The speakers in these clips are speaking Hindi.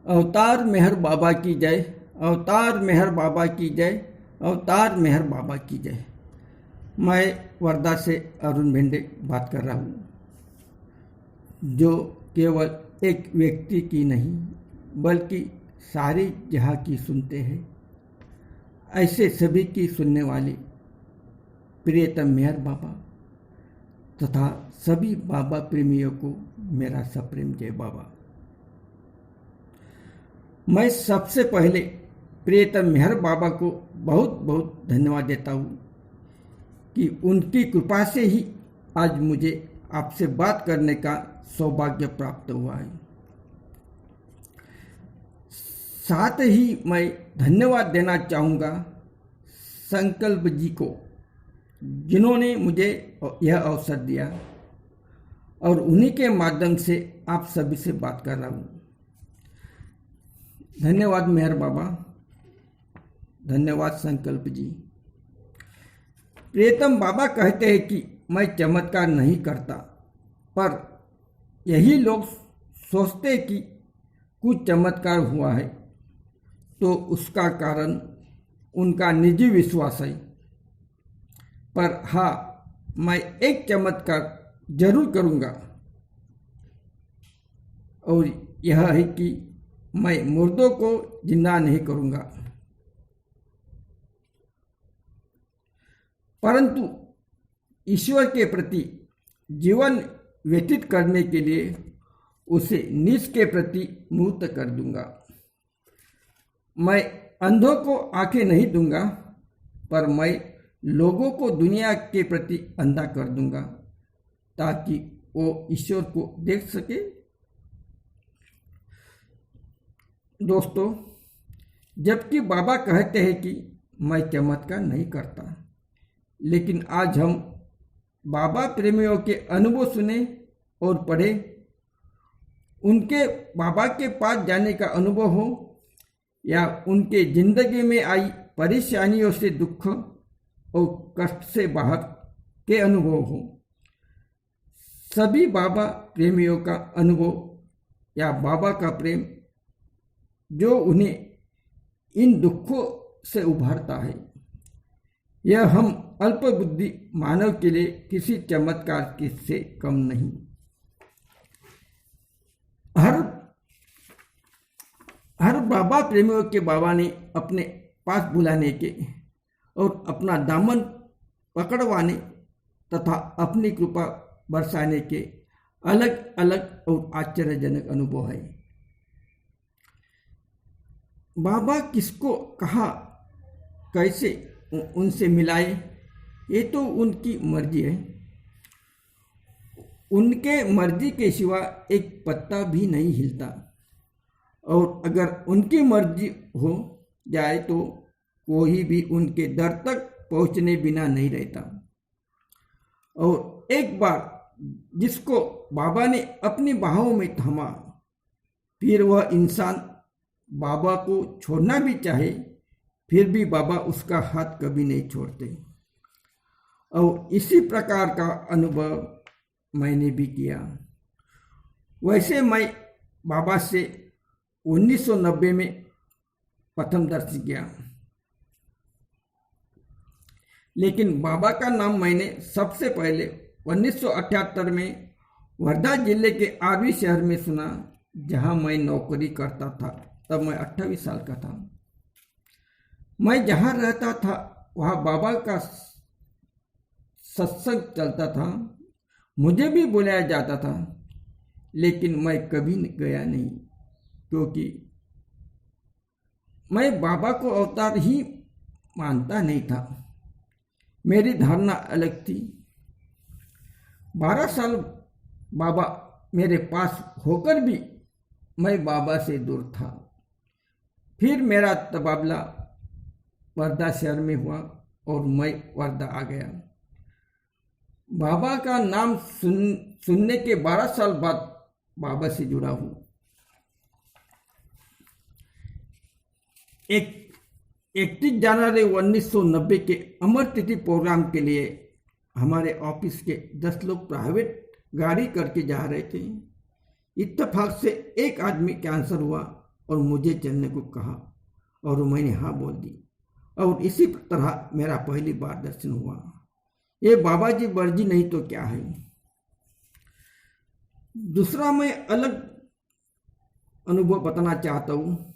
अवतार मेहर बाबा की जय, अवतार मेहर बाबा की जय, अवतार मेहर बाबा की जय। मैं वर्धा से अरुण भिंडे बात कर रहा हूँ, जो केवल एक व्यक्ति की नहीं बल्कि सारी जहाँ की सुनते हैं। ऐसे सभी की सुनने वाली प्रियतम मेहर बाबा तथा सभी बाबा प्रेमियों को मेरा सप्रेम जय बाबा। मैं सबसे पहले प्रियतम मेहर बाबा को बहुत बहुत धन्यवाद देता हूँ कि उनकी कृपा से ही आज मुझे आपसे बात करने का सौभाग्य प्राप्त हुआ है। साथ ही मैं धन्यवाद देना चाहूँगा संकल्प जी को, जिन्होंने मुझे यह अवसर दिया और उन्हीं के माध्यम से आप सभी से बात कर रहा हूँ। धन्यवाद मेहर बाबा, धन्यवाद संकल्प जी। प्रियतम बाबा कहते हैं कि मैं चमत्कार नहीं करता, पर यही लोग सोचते हैं कि कुछ चमत्कार हुआ है तो उसका कारण उनका निजी विश्वास है। पर हाँ, मैं एक चमत्कार जरूर करूँगा और यह है कि मैं मुर्दों को जिंदा नहीं करूँगा, परंतु ईश्वर के प्रति जीवन व्यतीत करने के लिए उसे नीच के प्रति मूर्त कर दूंगा। मैं अंधों को आंखें नहीं दूंगा, पर मैं लोगों को दुनिया के प्रति अंधा कर दूंगा ताकि वो ईश्वर को देख सके। दोस्तों, जबकि बाबा कहते हैं कि मैं चमत्कार नहीं करता, लेकिन आज हम बाबा प्रेमियों के अनुभव सुने और पढ़े, उनके बाबा के पास जाने का अनुभव हो या उनके जिंदगी में आई परेशानियों से दुख और कष्ट से बाहर के अनुभव हो। सभी बाबा प्रेमियों का अनुभव या बाबा का प्रेम जो उन्हें इन दुखों से उभारता है, यह हम अल्प बुद्धि मानव के लिए किसी चमत्कार से कम नहीं। हर बाबा प्रेमियों के बाबा ने अपने पास बुलाने के और अपना दामन पकड़वाने तथा अपनी कृपा बरसाने के अलग अलग और आश्चर्यजनक अनुभव है। बाबा किसको कहा कैसे उनसे मिलाए, ये तो उनकी मर्जी है। उनके मर्जी के सिवा एक पत्ता भी नहीं हिलता, और अगर उनकी मर्जी हो जाए तो कोई भी उनके दर तक पहुंचने बिना नहीं रहता। और एक बार जिसको बाबा ने अपनी बाहों में थामा, फिर वह इंसान बाबा को छोड़ना भी चाहे फिर भी बाबा उसका हाथ कभी नहीं छोड़ते। और इसी प्रकार का अनुभव मैंने भी किया। वैसे मैं बाबा से 1990 में प्रथम दर्शन किया, लेकिन बाबा का नाम मैंने सबसे पहले 1978 में वर्धा जिले के आरवी शहर में सुना, जहां मैं नौकरी करता था। तब मैं 28 साल का था। मैं जहाँ रहता था वहाँ बाबा का सत्संग चलता था, मुझे भी बुलाया जाता था, लेकिन मैं कभी गया नहीं, क्योंकि मैं बाबा को अवतार ही मानता नहीं था। मेरी धारणा अलग थी। 12 साल बाबा मेरे पास होकर भी मैं बाबा से दूर था। फिर मेरा तबादला वर्धा शहर में हुआ और मैं वर्धा आ गया। बाबा का नाम सुनने के 12 साल बाद बाबा से जुड़ा हूँ। 31 जनवरी 1990 के अमर तिथि प्रोग्राम के लिए हमारे ऑफिस के 10 लोग प्राइवेट गाड़ी करके जा रहे थे। इत्तेफाक से एक आदमी कैंसर हुआ और मुझे चलने को कहा और मैंने हाँ बोल दी और इसी तरह मेरा पहली बार दर्शन हुआ। ये बाबा जी मर्जी नहीं तो क्या है। दूसरा मैं अलग अनुभव बताना चाहता हूँ।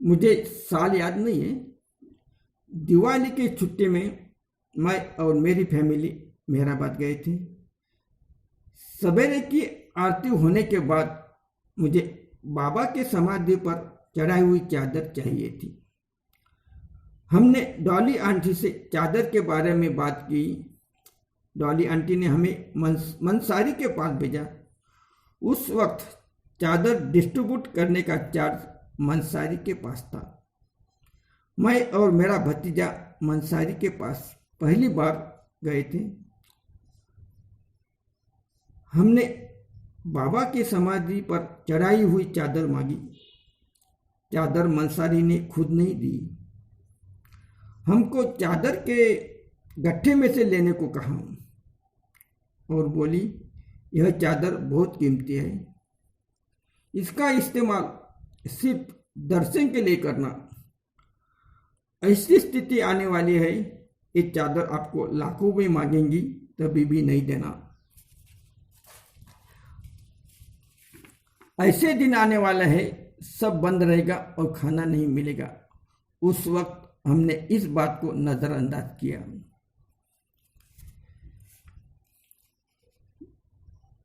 मुझे साल याद नहीं है, दिवाली की छुट्टी में मैं और मेरी फैमिली मेहराबाद गए थे। सवेरे की आरती होने के बाद मुझे बाबा के समाधि पर चढ़ाई हुई चादर चाहिए थी। हमने डॉली आंटी से चादर के बारे में बात की। डॉली आंटी ने हमें मंसारी के पास भेजा। उस वक्त चादर डिस्ट्रीब्यूट करने का चार्ज मंसारी के पास था। मैं और मेरा भतीजा मंसारी के पास पहली बार गए थे। हमने बाबा की समाधि पर चढ़ाई हुई चादर मांगी। चादर मंसारी ने खुद नहीं दी, हमको चादर के गट्ठे में से लेने को कहा और बोली यह चादर बहुत कीमती है, इसका इस्तेमाल सिर्फ दर्शन के लिए करना। ऐसी स्थिति आने वाली है, ये चादर आपको लाखों में मांगेंगी तभी भी नहीं देना। ऐसे दिन आने वाला है, सब बंद रहेगा और खाना नहीं मिलेगा। उस वक्त हमने इस बात को नजरअंदाज किया।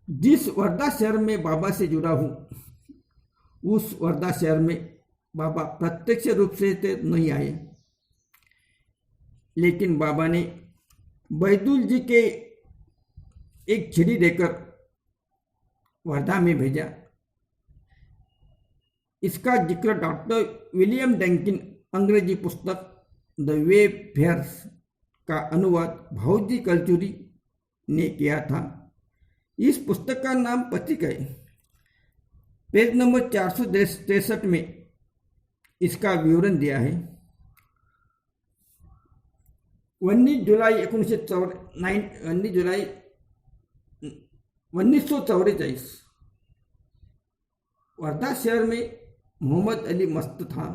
जिस वर्धा शहर में बाबा से जुड़ा हूं, उस वर्धा शहर में बाबा प्रत्यक्ष रूप से तो नहीं आए, लेकिन बाबा ने बैदुल जी के एक छड़ी देकर वर्धा में भेजा। इसका जिक्र डॉक्टर विलियम डंकिन अंग्रेजी पुस्तक द वे फेयर्स का अनुवाद भाऊजी कल्चुरी ने किया था। इस पुस्तक का नाम पथिक है। पेज नंबर 463 में इसका विवरण दिया है। 19 जुलाई 1944 वर्धा शहर में मोहम्मद अली मस्त था,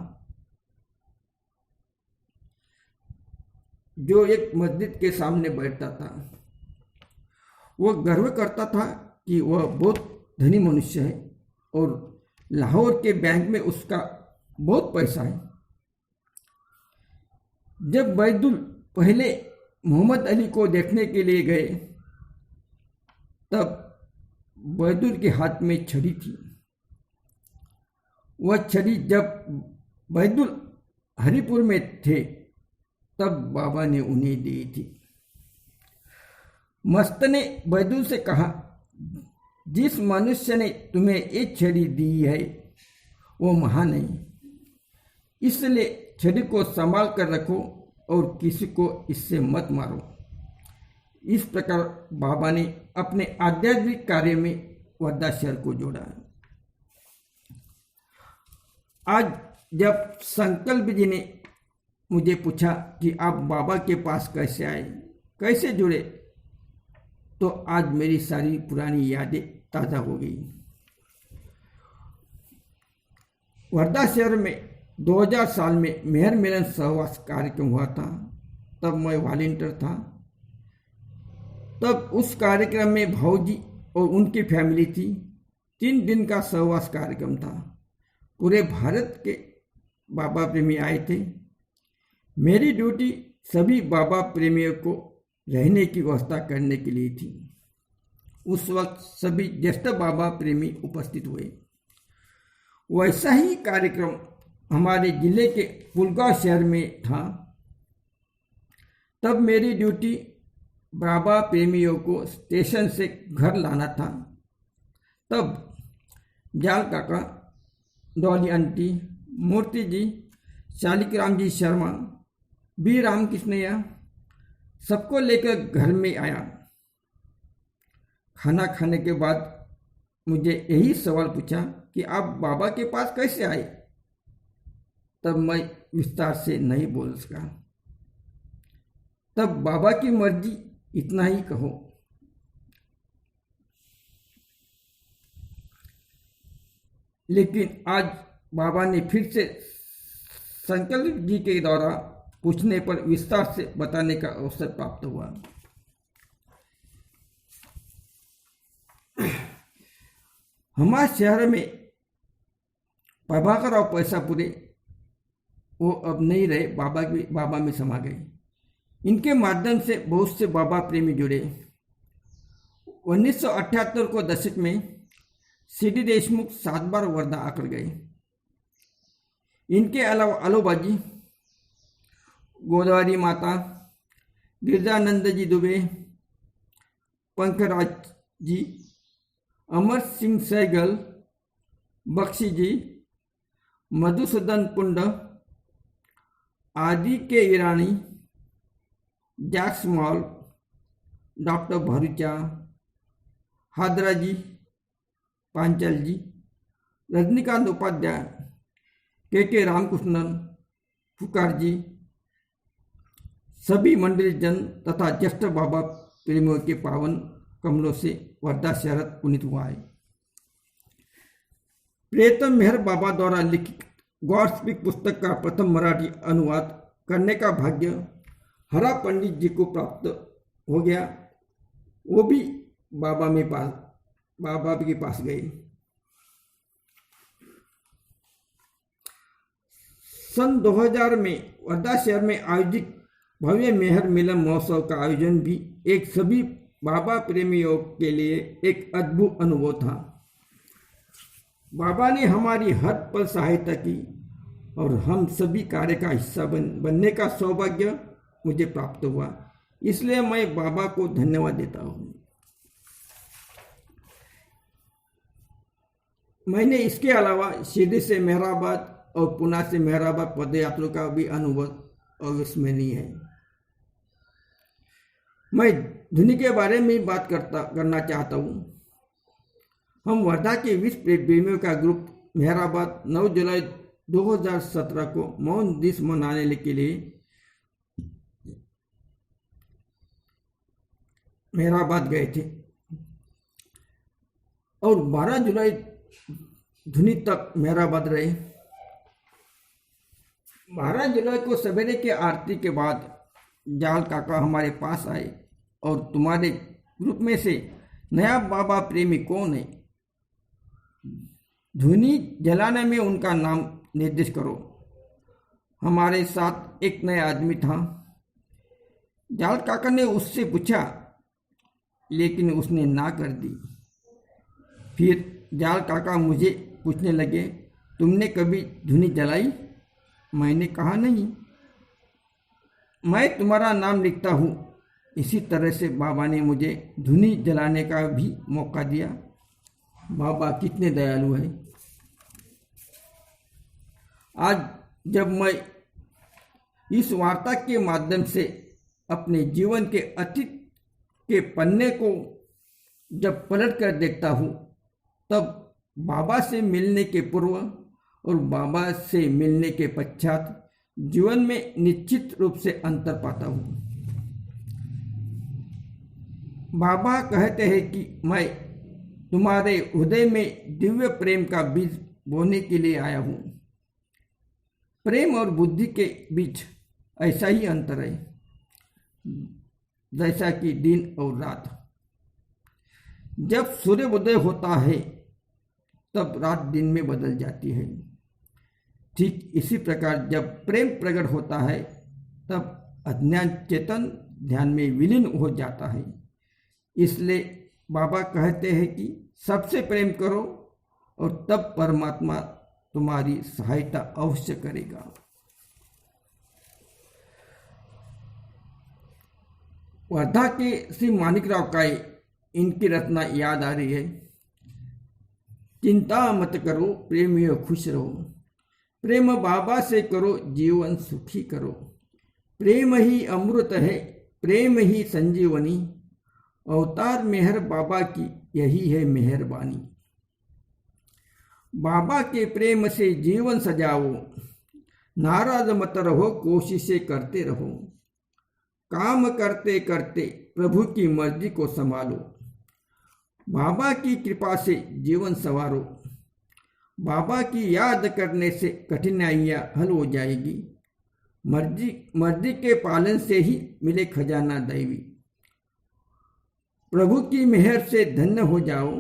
जो एक मस्जिद के सामने बैठता था। वह गर्व करता था कि वह बहुत धनी मनुष्य है और लाहौर के बैंक में उसका बहुत पैसा है। जब बैदुल पहले मोहम्मद अली को देखने के लिए गए, तब बैदुल के हाथ में छड़ी थी। वह छड़ी जब बैदुल हरिपुर में थे तब बाबा ने उन्हें दी थी। मस्त ने बैदुल से कहा, जिस मनुष्य ने तुम्हें एक छड़ी दी है वो महान है, इसलिए छड़ी को संभाल कर रखो और किसी को इससे मत मारो। इस प्रकार बाबा ने अपने आध्यात्मिक कार्य में वर्धा शहर को जोड़ा। आज जब संकल्प जी ने मुझे पूछा कि आप बाबा के पास कैसे आए, कैसे जुड़े, तो आज मेरी सारी पुरानी यादें ताज़ा हो गई। वर्धा शहर में 2000 साल में मेहर मिलन सहवास कार्यक्रम हुआ था। तब मैं वॉलंटियर था। तब उस कार्यक्रम में भाऊजी और उनकी फैमिली थी। 3 दिन का सहवास कार्यक्रम था। पूरे भारत के बाबा प्रेमी आए थे। मेरी ड्यूटी सभी बाबा प्रेमियों को रहने की व्यवस्था करने के लिए थी। उस वक्त सभी ज्येष्ठ बाबा प्रेमी उपस्थित हुए। वैसा ही कार्यक्रम हमारे जिले के पुलगांव शहर में था। तब मेरी ड्यूटी बाबा प्रेमियों को स्टेशन से घर लाना था। तब जाल काका, डॉली आंटी, मूर्ति जी, शालिग्राम जी शर्मा, बी रामकृष्णैया सबको लेकर घर में आया। खाना खाने के बाद मुझे यही सवाल पूछा कि आप बाबा के पास कैसे आए। तब मैं विस्तार से नहीं बोल सका। तब बाबा की मर्जी, इतना ही कहो। लेकिन आज बाबा ने फिर से संकल्प जी के द्वारा पूछने पर विस्तार से बताने का अवसर प्राप्त हुआ। हमारे शहर में प्रभाकर और पैसापुरे वो अब नहीं रहे, बाबा में समा गए। इनके माध्यम से बहुत से बाबा प्रेमी जुड़े। 1978 को दशक में सीडी देशमुख 7 बार वर्धा आकर गए। इनके अलावा आलोबाजी, गोदावरी माता, गिरजानंद जी दुबे, पंकराज जी, अमर सिंह सहगल, बख्शी जी, मधुसूदन कुंड, आदि के ईरानी, जैक्स मॉल, डॉक्टर भरूचा, हादरा जी, पांचल जी, रजनीकांत उपाध्याय, के रामकृष्णन, फुकार जी, सभी मंडली जन तथा ज्येष्ठ बाबा प्रेमियों के पावन कमलों से वर्धा शहर पुनीत हुआ है। प्रियतम मेहर बाबा द्वारा लिखित गॉड स्पीक पुस्तक का प्रथम मराठी अनुवाद करने का भाग्य हरा पंडित जी को प्राप्त हो गया। वो भी बाबा के पास गए। सन 2000 में वर्धा शहर में आयोजित भव्य मेहर मिलन महोत्सव का आयोजन भी एक सभी बाबा प्रेमियों के लिए एक अद्भुत अनुभव था। बाबा ने हमारी हर पल सहायता की और हम सभी कार्य का हिस्सा बनने का सौभाग्य मुझे प्राप्त हुआ। इसलिए मैं बाबा को धन्यवाद देता हूँ। मैंने इसके अलावा शिरडी से मेहराबाद और पुणे से मेहराबाद पदयात्रा का भी अनुभव अविस्मरणीय है। मैं धुनी के बारे में बात करना चाहता हूँ। हम वर्धा के विश्व प्रेमियों का ग्रुप मेहराबाद 9 जुलाई 2017 को मौन दिवस मनाने के लिए मेहराबाद गए थे और 12 जुलाई धुनी तक मेहराबाद रहे। 12 जुलाई को सवेरे के आरती के बाद जाल काका हमारे पास आए और तुम्हारे ग्रुप में से नया बाबा प्रेमी कौन है, धुनी जलाने में उनका नाम निर्देश करो। हमारे साथ एक नया आदमी था। जाल काका ने उससे पूछा लेकिन उसने ना कर दी। फिर जाल काका मुझे पूछने लगे, तुमने कभी धुनी जलाई? मैंने कहा नहीं, मैं तुम्हारा नाम लिखता हूँ। इसी तरह से बाबा ने मुझे धुनी जलाने का भी मौका दिया। बाबा कितने दयालु हैं। आज जब मैं इस वार्ता के माध्यम से अपने जीवन के अतीत के पन्ने को जब पलट कर देखता हूँ, तब बाबा से मिलने के पूर्व और बाबा से मिलने के पश्चात जीवन में निश्चित रूप से अंतर पाता हूँ। बाबा कहते हैं कि मैं तुम्हारे हृदय में दिव्य प्रेम का बीज बोने के लिए आया हूँ। प्रेम और बुद्धि के बीच ऐसा ही अंतर है जैसा कि दिन और रात। जब सूर्योदय होता है तब रात दिन में बदल जाती है। ठीक इसी प्रकार जब प्रेम प्रकट होता है तब अज्ञान चेतन ध्यान में विलीन हो जाता है। इसलिए बाबा कहते हैं कि सबसे प्रेम करो और तब परमात्मा तुम्हारी सहायता अवश्य करेगा। वर्धा के श्री मानिकराव काई, इनकी रचना याद आ रही है। चिंता मत करो प्रेमियों खुश रहो, प्रेम बाबा से करो जीवन सुखी करो। प्रेम ही अमृत है, प्रेम ही संजीवनी, अवतार मेहर बाबा की यही है मेहरबानी। बाबा के प्रेम से जीवन सजाओ, नाराज मत रहो कोशिशें करते रहो। काम करते करते प्रभु की मर्जी को संभालो, बाबा की कृपा से जीवन संवारो। बाबा की याद करने से कठिनाइयाँ हल हो जाएगी। मर्जी के पालन से ही मिले खजाना दैवी। प्रभु की मेहर से धन्य हो जाओ,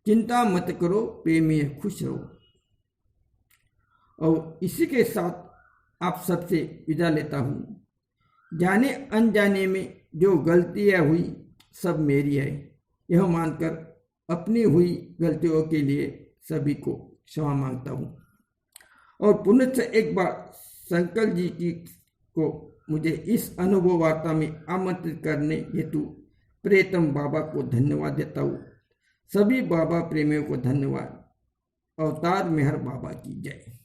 चिंता मत करो, प्रेमी खुश रहो। और इसी के साथ आप सबसे विदा लेता हूँ। जाने अनजाने में जो गलतियाँ हुई सब मेरी है, यह मानकर अपनी हुई गलतियों के लिए सभी को क्षमा मांगता हूँ। और पुनः से एक बार शंकर जी को मुझे इस अनुभव वार्ता में आमंत्रित करने हेतु प्रियतम बाबा को धन्यवाद देता हूँ। सभी बाबा प्रेमियों को धन्यवाद। अवतार मेहर बाबा की जय।